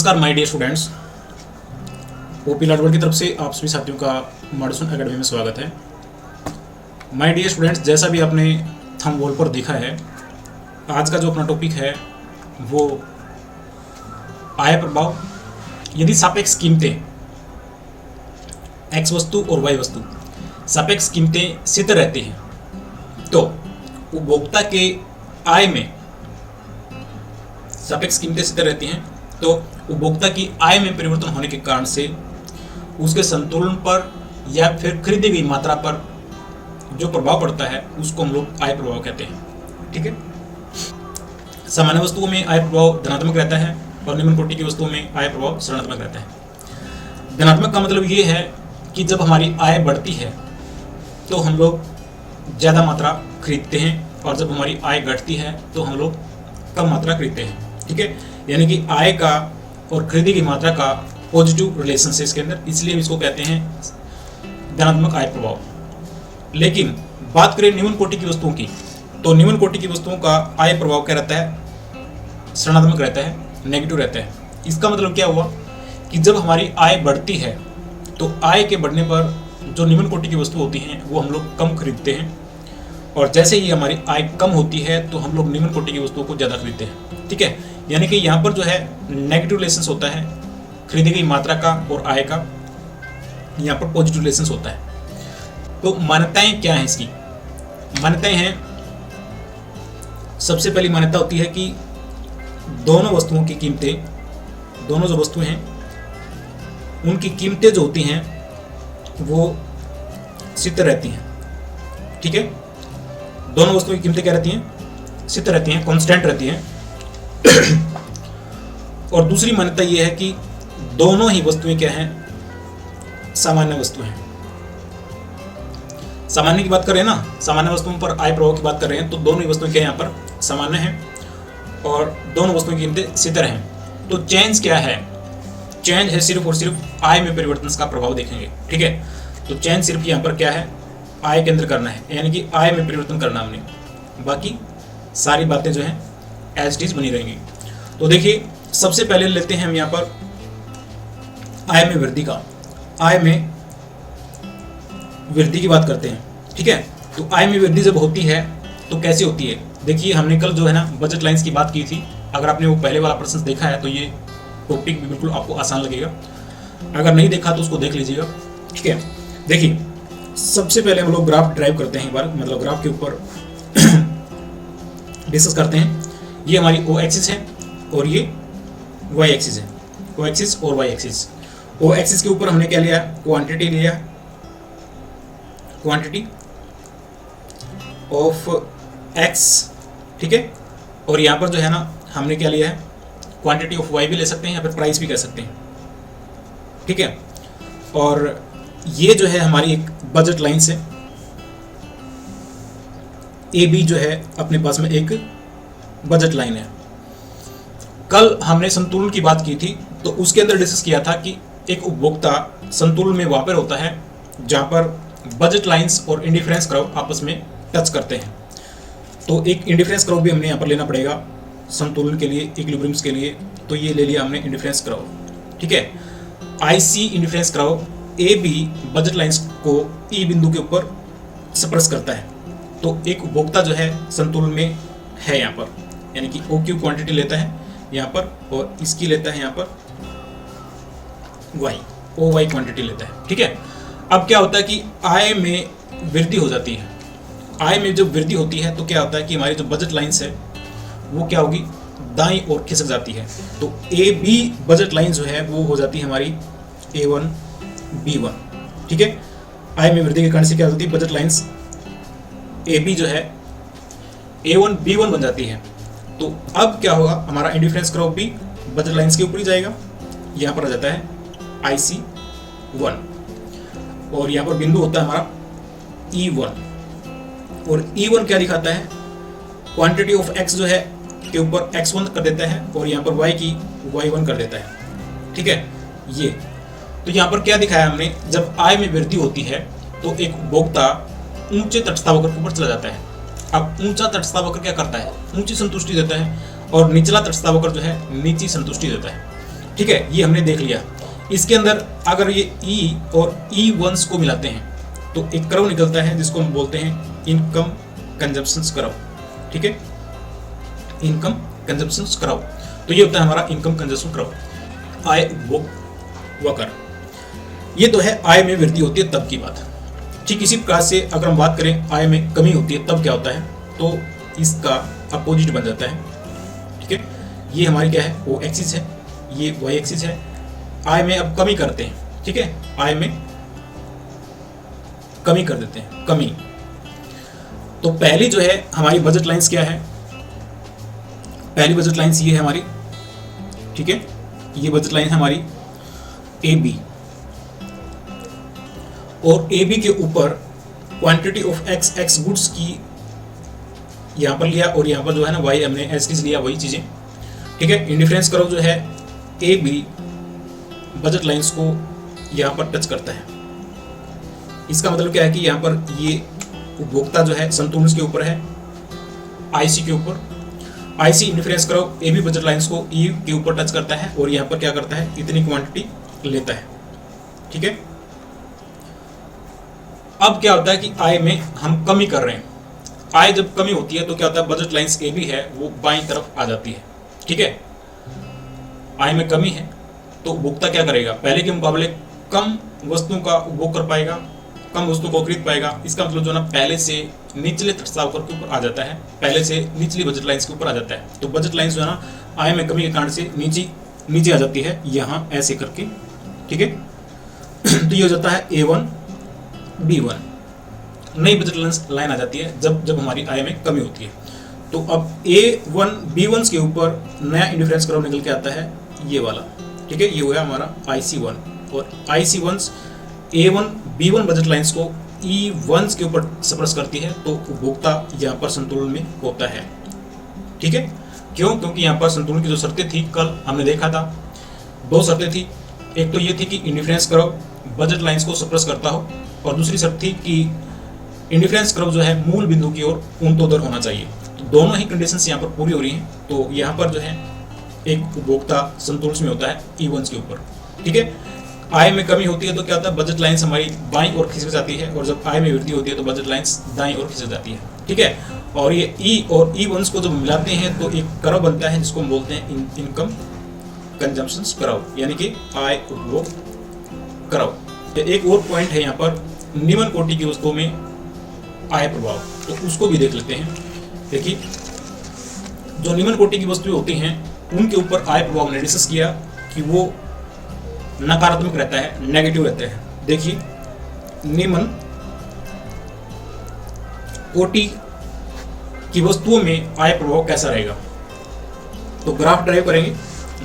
नमस्कार my dear students, OP लाडवाड़ की तरफ से आप सभी साथियों का मॉडर्न एकेडमी में स्वागत है। माय डियर स्टूडेंट्स, जैसा भी आपने थंबनेल पर देखा है, आज का जो अपना टॉपिक है वो आय प्रभाव यदि सापेक्ष कीमतें एक्स वस्तु और वाई वस्तु सापेक्ष कीमतें स्थिर रहती हैं तो उपभोक्ता के आय में सापेक्ष कीमतें स्थिर रहती हैं तो उपभोक्ता की आय में परिवर्तन होने के कारण से उसके संतुलन पर या फिर खरीदी गई मात्रा पर जो प्रभाव पड़ता है उसको हम लोग आय प्रभाव कहते हैं। ठीक है, सामान्य वस्तुओं में आय प्रभाव धनात्मक रहता है और निम्न कोटि की वस्तुओं में आय प्रभाव ऋणात्मक रहता है। धनात्मक का मतलब ये है कि जब हमारी आय बढ़ती है तो हम लोग ज़्यादा मात्रा खरीदते हैं और जब हमारी आय घटती है तो हम लोग कम मात्रा खरीदते हैं। ठीक है, यानी कि आय का और खरीदी की मात्रा का पॉजिटिव रिलेशन है इसके अंदर, इसलिए इसको कहते हैं धनात्मक आय प्रभाव। लेकिन बात करें निम्न कोटि की वस्तुओं की, तो निम्न कोटि की वस्तुओं का आय प्रभाव क्या रहता है? ऋणात्मक रहता है, नेगेटिव रहता है। इसका मतलब क्या हुआ कि जब हमारी आय बढ़ती है तो आय के बढ़ने पर जो निम्न कोटि की वस्तु होती हैं वो हम लोग कम खरीदते हैं, और जैसे ही हमारी आय कम होती है तो हम लोग निम्न कोटि की वस्तुओं को ज़्यादा खरीदते हैं। ठीक है, यानी कि यहाँ पर जो है नेगेटिव रिलेशंस होता है खरीदी गई मात्रा का और आय का, यहाँ पर पॉजिटिव रिलेशंस होता है। तो मान्यताएं क्या हैं इसकी? मान्यताएं हैं, सबसे पहली मान्यता होती है कि दोनों वस्तुओं की कीमतें, दोनों जो वस्तुएं हैं उनकी कीमतें जो होती हैं वो स्थिर रहती हैं। ठीक है, दोनों वस्तुओं की कीमतें क्या रहती हैं? स्थिर रहती हैं, कांस्टेंट रहती हैं। और दूसरी मान्यता यह है कि दोनों ही वस्तुएं क्या हैं? सामान्य वस्तु हैं। सामान्य की बात कर रहे हैं ना, सामान्य वस्तुओं पर आय प्रभाव की बात कर रहे हैं, तो दोनों ही वस्तुएं क्या यहाँ पर सामान्य हैं और दोनों वस्तुओं की कीमतें स्थिर हैं। तो चेंज क्या है? चेंज है सिर्फ और सिर्फ आय में परिवर्तन का प्रभाव देखेंगे। ठीक है, तो चेंज सिर्फ यहाँ पर क्या है? आय के अंदर करना है, यानी कि आय में परिवर्तन करना हमने, बाकी सारी बातें जो हैं एज इट इज बनी रहेंगी। तो देखिए, सबसे पहले लेते हैं हम यहाँ पर आय में वृद्धि का। आय में वृद्धि की बात करते हैं। ठीक है, तो आय में वृद्धि जब होती है तो कैसे होती है? देखिए, हमने कल जो है ना बजट लाइंस की बात की थी। अगर आपने वो पहले वाला प्रश्न देखा है तो ये टॉपिक भी बिल्कुल आपको आसान लगेगा, अगर नहीं देखा तो उसको देख लीजिएगा। ठीक है, देखिए, सबसे पहले हम लोग ग्राफ ड्राइव करते हैं एक बार, मतलब ग्राफ के ऊपर डिस्कस करते हैं। ये हमारी ओ एक्सिस है और ये वाई एक्सिस है। ओ एक्सिस और वाई एक्सिस। ओ एक्सिस के ऊपर हमने क्या लिया? क्वांटिटी लिया, क्वांटिटी ऑफ एक्स। ठीक है, और यहाँ पर जो है ना हमने क्या लिया है? क्वांटिटी ऑफ वाई भी ले सकते हैं या फिर प्राइस भी कह सकते हैं। ठीक है, और ये जो है हमारी एक बजट लाइन से ए बी जो है अपने पास में एक बजट लाइन है। कल हमने संतुलन की बात की थी, तो उसके अंदर डिस्कस किया था कि एक उपभोक्ता संतुलन में वहाँ पर होता है जहाँ पर बजट लाइंस और इंडिफरेंस कर्व आपस में टच करते हैं। तो एक इंडिफरेंस कर्व भी हमने यहाँ पर लेना पड़ेगा संतुलन के लिए, इक्विलिब्रियम के लिए। तो ये ले लिया हमने इंडिफरेंस कर्व। ठीक है, IC indifference curve A B budget lines को ई बिंदु के ऊपर स्पर्श करता है। तो एक उपभोक्ता जो है संतुलन में है यहाँ पर, यानी कि ओ क्यू क्वांटिटी लेता है यहाँ पर और इसकी लेता है यहाँ पर वाई, ओ वाई क्वांटिटी लेता है। ठीक है, अब क्या होता है कि आय में वृद्धि हो जाती है। आय में जब वृद्धि होती है तो क्या होता है कि हमारी जो बजट लाइंस है वो क्या होगी? दाईं ओर खिसक जाती है। तो ए बी बजट लाइन जो है वो हो जाती है हमारी A1 B1। ठीक है, आय में वृद्धि के कारण से क्या होती है? बजट लाइंस ए बी जो है A1 B1 बन जाती है। तो अब क्या होगा? हमारा इंडिफरेंस कर्व भी बजट लाइंस के ऊपर ही जाएगा। यहाँ पर आ जाता है IC1 और यहाँ पर बिंदु होता है हमारा E1। और E1 क्या दिखाता है? क्वांटिटी ऑफ x जो है के ऊपर x1 कर देता है और यहाँ पर y की y1 कर देता है। ठीक है, ये तो यहाँ पर क्या दिखाया हमने? जब आय में वृद्धि होती है तो एक उपभोक्ता ऊंचे तटस्थ वक्र के ऊपर चला जाता है। अब ऊंचा तटस्थ वक्र क्या करता है? ऊंची संतुष्टि देता है और निचला तटस्थ वक्र जो है नीची संतुष्टि देता है। ठीक है, ये हमने देख लिया। इसके अंदर अगर ये ई और ई वंस को मिलाते हैं तो एक कर्व निकलता है जिसको हम बोलते हैं इनकम कंजप्शंस कर्व। ठीक है, इनकम कंजप्शंस कर्व। तो ये होता है हमारा इनकम कंजप्शन कर्व, आय उपभोग वक्र। ये तो है आय में वृद्धि होती है तब की बात। ठीक इसी प्रकार से अगर हम बात करें आय में कमी होती है तब क्या होता है, तो इसका अपोजिट बन जाता है। ठीक है, ये हमारी क्या है, वो एक्सिस है, ये वाई एक्सिस है। आय में अब कमी करते हैं। ठीक है, आय में कमी कर देते हैं, कमी। तो पहली जो है हमारी बजट लाइंस क्या है, पहली बजट लाइंस ये है हमारी। ठीक है, ये बजट लाइन है हमारी ए बी, और ए बी के ऊपर क्वांटिटी ऑफ एक्स गुड्स की यहां पर लिया, और यहां पर जो है ना वाई हमने एस की लिया, वही चीजें। ठीक है, इंडिफरेंस कर्व जो है ए बी बजट लाइंस को यहां पर टच करता है। इसका मतलब क्या है कि यहां पर ये उपभोक्ता जो है संतुलन के ऊपर है, आईसी के ऊपर। IC indifference curve A B budget lines को ई के ऊपर टच करता है, और यहां पर क्या करता है, इतनी क्वांटिटी लेता है। ठीक है, अब क्या होता है कि आय में हम कमी कर रहे हैं। आय जब कमी होती है तो क्या होता है, बजट लाइंस ए बी है वो बाईं तरफ आ जाती है। ठीक है, आय में कमी है तो उपभोक्ता क्या करेगा, पहले के मुकाबले कम वस्तुओं का उपभोग कर पाएगा, कम वस्तुओं को खरीद पाएगा। इसका मतलब जो ना पहले से निचले प्रस्तावकर के ऊपर आ जाता है, पहले से निचली बजट लाइंस के ऊपर आ जाता है। तो बजट लाइंस जो है ना आय में कमी के कारण से नीचे आ जाती है, यहाँ ऐसे करके। ठीक है, तो ये हो जाता है A1 B1, नई बजट लाइन आ जाती है जब हमारी आय में कमी होती है। तो अब A1 B1 के ऊपर नया इंडिफरेंस कर्व निकल के आता है, ये वाला। ठीक है, ये हुआ हमारा IC1, और IC1 A1 B1 budget lines को E1 के ऊपर सप्रेस करती है, तो उपभोक्ता यहाँ पर संतुलन में होता है। ठीक है, क्यों, क्योंकि यहाँ पर संतुलन की जो शर्तें थी कल हमने देखा था, दो शर्तें थी। एक तो ये थी कि इंडिफरेंस कर्व बजट लाइंस को सप्रेस करता हो, और दूसरी शर्त थी कि इंडिफरेंस कर्व जो है मूल बिंदु की ओर ऊंधोदर होना चाहिए। तो दोनों ही कंडीशंस यहाँ पर पूरी हो रही हैं, तो यहाँ पर जो है एक उपभोक्ता संतुलन में होता है E1 के ऊपर। ठीक है, आय में कमी होती है तो क्या होता है, बजट लाइंस हमारी बाईं ओर खिसक जाती है, और जब आय में वृद्धि होती है तो बजट लाइंस दाईं ओर खिसक जाती है। ठीक है, और ये ई और E1 को जब मिलाते हैं तो एक कर्व बनता है जिसको हम बोलते हैं इनकम कंजम्पशन कर्व, यानी कि आय उपभोग कर्व। एक और पॉइंट है यहाँ पर, निम्न कोटि की वस्तुओं में आय प्रभाव, तो उसको भी देख लेते हैं। देखिए, जो निम्न कोटि की वस्तुएं होती हैं उनके ऊपर आय प्रभाव ने डिस्कस किया कि वो नकारात्मक रहता है, नेगेटिव रहता है। देखिए, निम्न कोटि की वस्तुओं में आय प्रभाव कैसा रहेगा, तो ग्राफ ड्राइव करेंगे,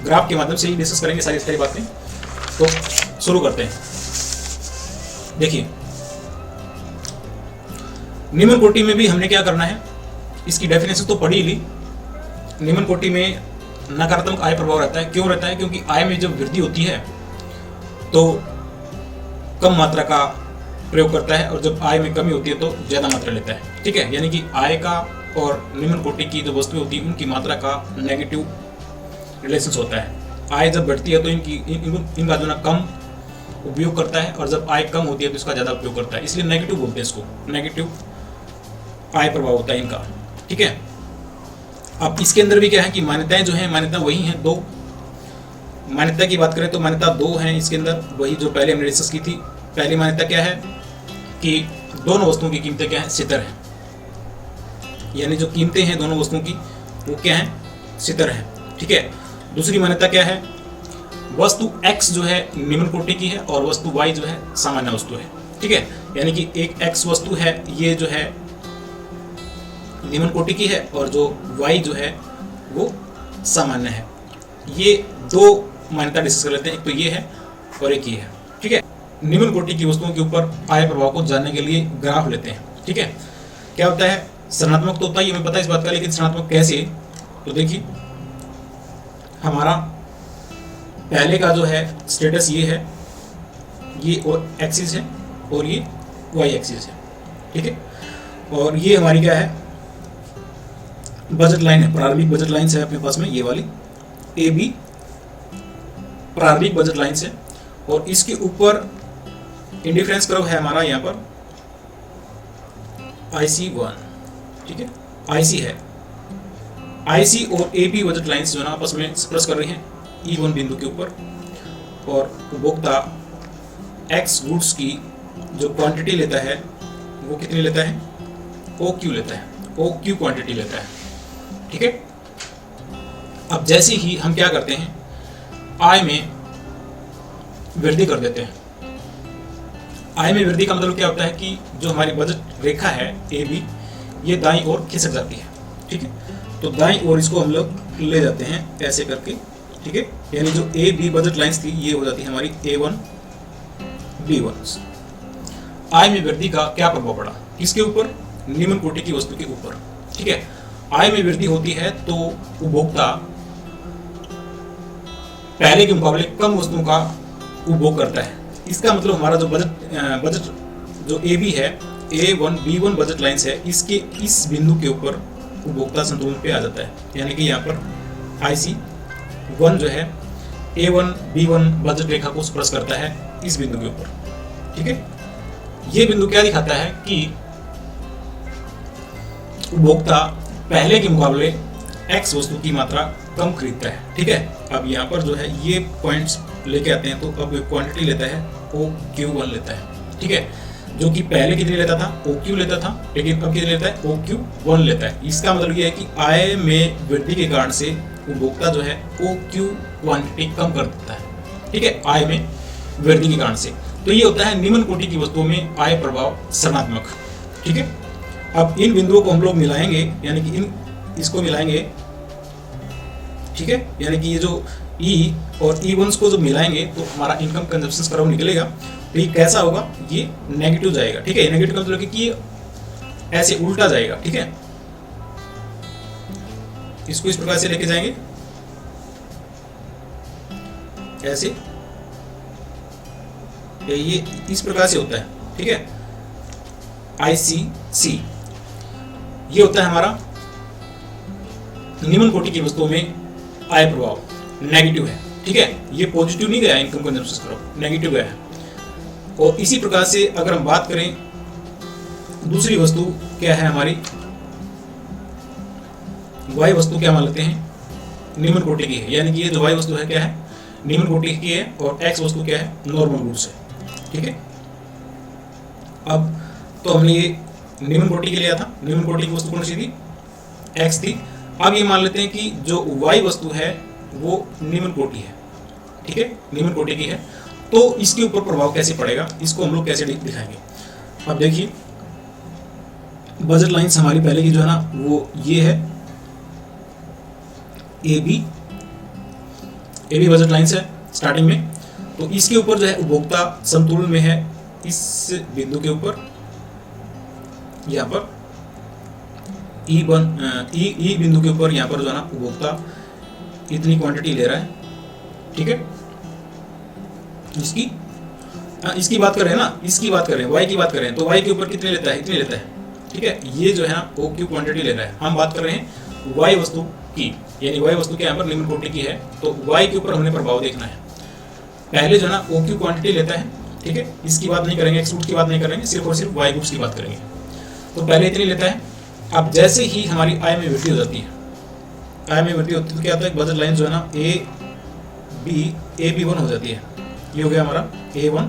ग्राफ के माध्यम से ही डिस्कस करेंगे सारी बातें। तो शुरू करते हैं। देखिए, निम्न कोटि में भी हमने क्या करना है, इसकी डेफिनेशन तो पढ़ी ली। निम्न कोटि में नकारात्मक आय प्रभाव रहता है। क्यों रहता है, क्योंकि आय में जब वृद्धि होती है तो कम मात्रा का प्रयोग करता है, और जब आय में कमी होती है तो ज्यादा मात्रा लेता है। ठीक है, यानी कि आय का और निम्न कोटि की जो वस्तुएं होती है उनकी मात्रा का नेगेटिव रिलेशन होता है। आय जब बढ़ती है तो इनका जो ना कम उपयोग करता है, और जब आय कम होती है तो इसका ज्यादा उपयोग करता है, इसलिए नेगेटिव बोलते हैं इसको, नेगेटिव आय प्रभाव होता है इनका। ठीक है, अब इसके अंदर भी क्या है कि मान्यताएं जो हैं, मान्यता वही हैं, दो मान्यता की बात करें तो मान्यता दो हैं इसके अंदर, वही जो पहले हमने डिस्कस की थी। पहली मान्यता क्या है कि दोनों वस्तुओं की कीमतें क्या है, स्थिर है, यानी जो कीमतें हैं दोनों वस्तुओं की वो क्या है, स्थिर है। ठीक है, दूसरी मान्यता क्या है, वस्तु X जो है निम्न कोटि की है और वस्तु Y जो है सामान्य वस्तु है। ठीक है, यानी कि एक X वस्तु है, ये जो है निम्न कोटि की है, और जो Y जो है वो सामान्य है। ये दो मान्यता डिस्कस कर लेते हैं, एक तो ये है और एक ये है। ठीक है, निम्न कोटि की वस्तुओं के ऊपर आय प्रभाव को जानने के लिए ग्राफ लेते हैं। ठीक है, क्या होता है, सृजनात्मक तो होता ही हमें पता है इस बात का, लेकिन सृजनात्मक कैसे, तो देखिए हमारा पहले का जो है स्टेटस ये है, ये और एक्सिस है और ये वाई एक्सिस है। ठीक है, और ये हमारी क्या है, बजट लाइन है, प्रारंभिक बजट लाइन है अपने पास में, ये वाली ए बी प्रारंभिक बजट लाइन से, और इसके ऊपर इंडिफरेंस कर्व है हमारा यहाँ पर IC1, ठीक है, IC है। IC और AP बजट लाइन्स जो है ना आपस में एक्सप्रेस कर रही हैं E1 बिंदु के ऊपर, और उपभोक्ता X गुड्स की जो क्वांटिटी लेता है वो कितनी लेता है, OQ लेता है, OQ क्वांटिटी लेता है, ठीक है। अब जैसे ही हम क्या करते हैं, आय में वृद्धि कर देते हैं। आय में वृद्धि का मतलब क्या होता है कि जो हमारी बजट रेखा है AB, ये दाईं ओर खिसक जाती है, ठीक है। तो दाईं ओर इसको हम लोग ले जाते हैं ऐसे करके, ठीक है। यानी जो AB बजट लाइंस थी ये हो जाती है हमारी A1 B1। आय में वृद्धि का क्या प्रभाव पड़ा, किसके ऊपर, निम्न कोटि की वस्तु के ऊपर, ठीक है। आय में वृद्धि होती है तो उपभोक्ता पहले के मुकाबले कम वस्तुओं का उपभोग करता है। इसका मतलब हमारा जो बजट जो AB है, A1 B1 बजट लाइंस है, इसके इस बिंदु के ऊपर उपभोक्ता संतुलन पे आ जाता है। यानी कि यहाँ पर IC1 जो है A1 B1 बजट रेखा को स्पर्श करता है इस बिंदु के ऊपर, ठीक है। ये बिंदु क्या दिखाता है कि उपभोक्ता पहले के मुकाबले X वस्तु की मात्रा कम खरीदता है, ठीक है। अब यहाँ पर जो है ये पॉइंट्स लेके आते हैं, तो अब क्वांटिटी लेता है OQ1 लेता है, ठीक है। जो कि पहले कितनी लेता था, OQ लेता था, लेकिन अब कितनी लेता है, OQ1 लेता है। इसका मतलब ये है कि आय में वृद्धि के कारण से उपभोक्ता जो है OQ क्वांटिटी कम कर देता है, ठीक है, आय में वृद्धि के कारण से। तो ये होता है निम्न कोटि की वस्तुओं में आय प्रभाव ऋणात्मक, ठीक है। अब इन बिंदुओं को हम लोग मिलाएंगे, यानी कि इसको मिलाएंगे, ठीक है। यानी कि ये जो E और E1 को जो मिलाएंगे तो हमारा इनकम कंजप्शन कर्व निकलेगा। तो ये कैसा होगा, ये नेगेटिव जाएगा, ठीक है। नेगेटिव का मतलब कि ये ऐसे उल्टा जाएगा, ठीक है। इसको इस प्रकार से लेके जाएंगे, ऐसे, ये इस प्रकार से होता है, ठीक है। ICC ये होता है हमारा निम्न कोटि की वस्तुओं में आय प्रभाव, नेगेटिव है, ठीक है। ये पॉजिटिव नहीं गया, इनकम कंजप्शन कर्व नेगेटिव गया है। और इसी प्रकार से अगर हम बात करें, दूसरी वस्तु क्या है हमारी, Y वस्तु क्या मान लेते हैं, निम्न कोटि की है। यानी कि ये जो Y वस्तु है क्या है, निम्न कोटि की है, और X वस्तु क्या है, नॉर्मल गुड्स है, ठीक है। अब तो हमने ये निम्न कोटि के लिया था, निम्न कोटि की वस्तु कौन सी थी, X थी। अब ये मान लेते हैं कि जो Y वस्तु है वो निम्न कोटि है, ठीक है, निम्न कोटि की है। तो इसके ऊपर प्रभाव कैसे पड़ेगा, इसको हम लोग कैसे दिखाएंगे। अब देखिए, बजट लाइंस हमारी पहले की जो है ना वो ये है AB बजट लाइंस है स्टार्टिंग में। तो इसके ऊपर जो है उपभोक्ता संतुलन में है इस बिंदु के ऊपर, यहाँ पर E बिंदु के ऊपर, यहाँ पर जो है ना उपभोक्ता इतनी क्वांटिटी ले रहा है, ठीक है। इसकी बात कर रहे हैं ना, इसकी बात कर रहे हैं, Y की बात कर रहे हैं, तो Y के ऊपर कितने लेता है, इतने लेता है, ठीक है। ये जो है ना OQ क्वांटिटी ले रहा है। हम बात कर रहे हैं Y वस्तु की, यानी Y वस्तु के यहाँ पर निम्न कोटि की है, तो Y के ऊपर हमने प्रभाव देखना है। पहले जो है ना OQ क्वांटिटी लेता है, ठीक है। इसकी बात नहीं करेंगे, X गुड्स की बात नहीं करेंगे, सिर्फ और सिर्फ Y गुड्स की बात करेंगे। तो पहले इतनी लेता है। अब जैसे ही हमारी आय में वृद्धि हो जाती है, आय में वृद्धि होती है तो क्या होता है, बजट लाइन जो है ना AB1 हो जाती है। ये हो गया हमारा A1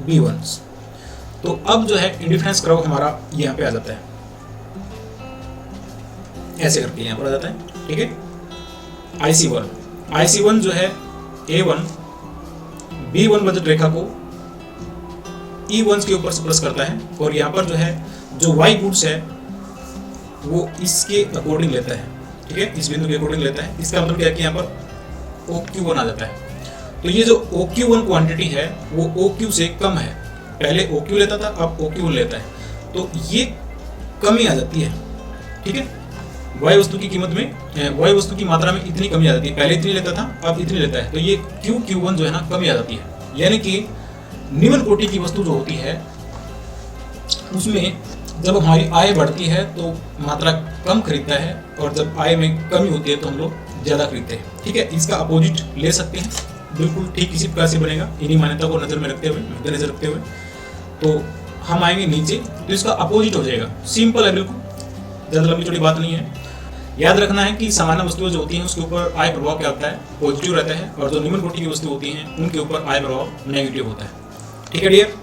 B1। तो अब जो है इंडिफरेंस कर्व हमारा यहाँ पे आ जाता है, ऐसे करके यहाँ पर आ जाता है, ठीक है। IC1 जो है A1 B1 बजट रेखा को E1 के ऊपर स्पर्श करता है, और यहाँ पर जो है जो Y गुड्स है वो इसके अकॉर्डिंग लेता है, ठीक है, इस बिंदु के अकॉर्डिंग लेता है। इसका मतलब क्या है कि यहाँ पर OQ1 आ जाता है। तो ये जो OQ1 क्वांटिटी है वो OQ से कम है। पहले OQ लेता था, अब OQ1 लेता है, तो ये कमी आ जाती है, ठीक है। Y वस्तु की कीमत में, Y वस्तु की मात्रा में इतनी कमी आ जाती है। पहले इतनी लेता था, अब इतनी लेता है, तो ये QQ1 जो है ना कमी आ जाती है। यानी कि निम्न कोटि की वस्तु जो होती है उसमें जब हमारी आय बढ़ती है तो मात्रा कम खरीदता है, और जब आय में कमी होती है तो हम लोग ज़्यादा खरीदते हैं, ठीक है। इसका अपोजिट ले सकते हैं। बिल्कुल ठीक इसी प्रकार से बनेगा, इन्हीं मान्यता को नजर में रखते हुए, मद्देनजर रखते हुए। तो हम आएंगे नीचे तो इसका अपोजिट हो जाएगा। सिंपल है, बिल्कुल ज़्यादा लंबी चौड़ी बात नहीं है। याद रखना है कि सामान्य वस्तुएं जो होती हैं उसके ऊपर आय प्रभाव क्या होता है, पॉजिटिव रहता है, और जो निम्न कोटि की वस्तु होती हैं उनके ऊपर आय प्रभाव नेगेटिव होता है। ठीक है डियर।